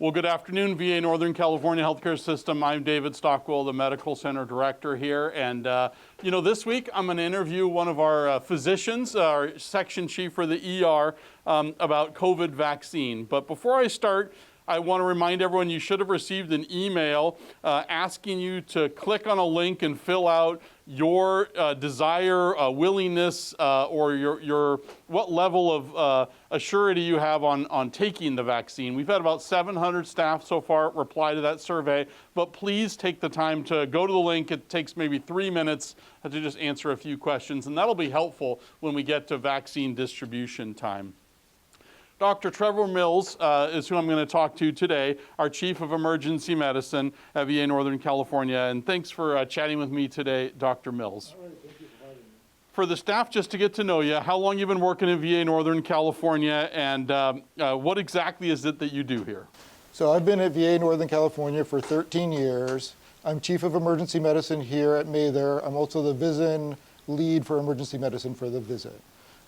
Well, good afternoon, VA Northern California Healthcare System. I'm David Stockwell, the Medical Center Director here. And, this week I'm going to interview one of our physicians, our section chief for the ER, about COVID vaccine. But before I start, I want to remind everyone you should have received an email asking you to click on a link and fill out your desire, willingness, or your what level of assurity you have on taking the vaccine. We've had about 700 staff so far reply to that survey, but please take the time to go to the link. It takes maybe 3 minutes to just answer a few questions, and that'll be helpful when we get to vaccine distribution time. Dr. Trevor Mills is who I'm going to talk to today, our Chief of Emergency Medicine at VA Northern California. And thanks for chatting with me today, Dr. Mills. All right, thank you for having me. For the staff, just to get to know you, how long you've been working in VA Northern California, and what exactly is it that you do here? So I've been at VA Northern California for 13 years. I'm Chief of Emergency Medicine here at Mather. I'm also the VISN lead for emergency medicine for the VISN.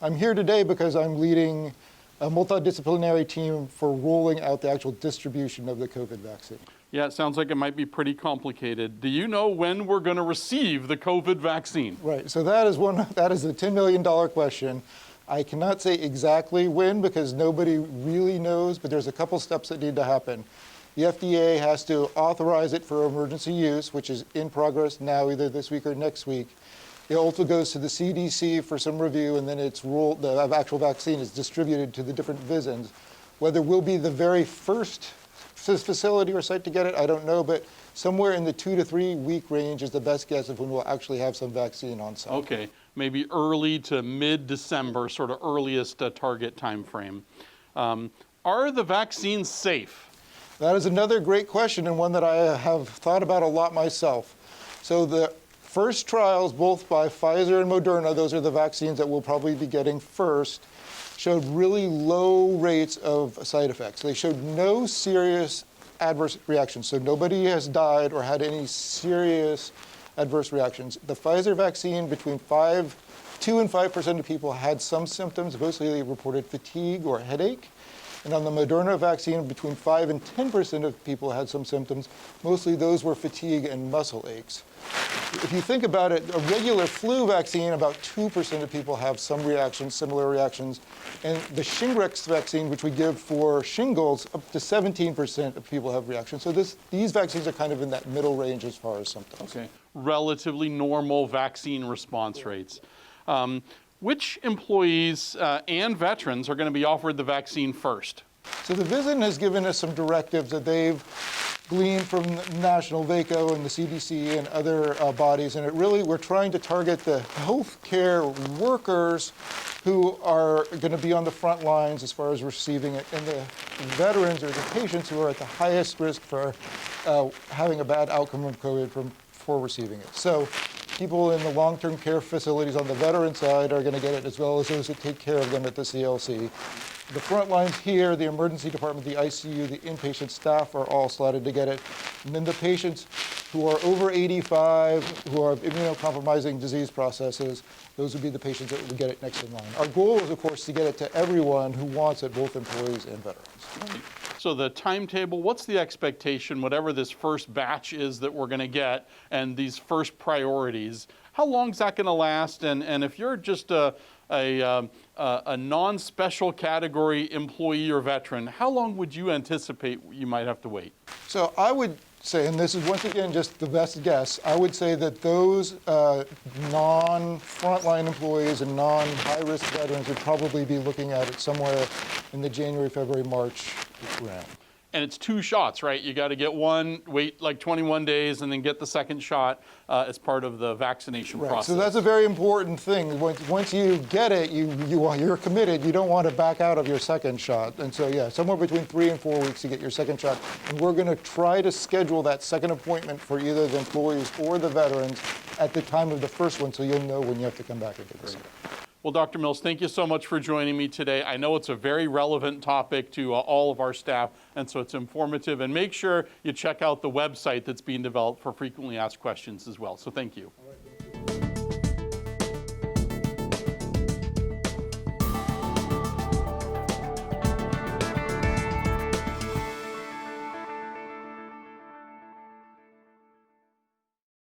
I'm here today because I'm leading a multidisciplinary team for rolling out the actual distribution of the COVID vaccine. Yeah, it sounds like it might be pretty complicated. Do you know when we're going to receive the COVID vaccine? Right, so that is the $10 million question. I cannot say exactly when because nobody really knows, but there's a couple steps that need to happen. The FDA has to authorize it for emergency use, which is in progress now, either this week or next week. It also goes to the CDC for some review, and then the actual vaccine is distributed to the different VISNs. Whether we'll be the very first facility or site to get it, I don't know, but somewhere in the 2 to 3 week range is the best guess of when we'll actually have some vaccine on site. Okay, maybe early to mid-December, sort of earliest target time frame. Are the vaccines safe? That is another great question, and one that I have thought about a lot myself. So the first trials, both by Pfizer and Moderna, those are the vaccines that we'll probably be getting first, showed really low rates of side effects. They showed no serious adverse reactions, so nobody has died or had any serious adverse reactions. The Pfizer vaccine, between 2 and 5% of people had some symptoms. Mostly they reported fatigue or headache. And on the Moderna vaccine, between 5 and 10% of people had some symptoms. Mostly those were fatigue and muscle aches. If you think about it, a regular flu vaccine, about 2% of people have some reactions, similar reactions. And the Shingrix vaccine, which we give for shingles, up to 17% of people have reactions. So these vaccines are kind of in that middle range as far as symptoms. Okay, relatively normal vaccine response rates. Which employees and veterans are going to be offered the vaccine first? So the VISN has given us some directives that they've gleaned from National VACO and the CDC and other bodies, and we're trying to target the healthcare workers who are going to be on the front lines as far as receiving it, and the veterans or the patients who are at the highest risk for having a bad outcome of COVID for receiving it. So people in the long-term care facilities on the veteran side are going to get it, as well as those that take care of them at the CLC. The front lines here, the emergency department, the ICU, the inpatient staff are all slotted to get it. And then the patients who are over 85, who are immunocompromising disease processes, those would be the patients that would get it next in line. Our goal is, of course, to get it to everyone who wants it, both employees and veterans. Right. So the timetable, what's the expectation, whatever this first batch is that we're going to get, and these first priorities, how long is that going to last? And if you're just a non-special category employee or veteran, how long would you anticipate you might have to wait? So I would say, and this is once again just the best guess, I would say that those non-frontline employees and non-high-risk veterans would probably be looking at it somewhere in the January, February, March round. And it's 2 shots, right? You got to get one, wait like 21 days, and then get the second shot as part of the vaccination process. So that's a very important thing. Once you get it, you're committed. You don't want to back out of your second shot. And so, yeah, somewhere between 3 and 4 weeks to get your second shot. And we're going to try to schedule that second appointment for either the employees or the veterans at the time of the first one, so you'll know when you have to come back and get the second. Well, Dr. Mills, thank you so much for joining me today. I know it's a very relevant topic to all of our staff, and so it's informative. And make sure you check out the website that's being developed for frequently asked questions as well. So thank you.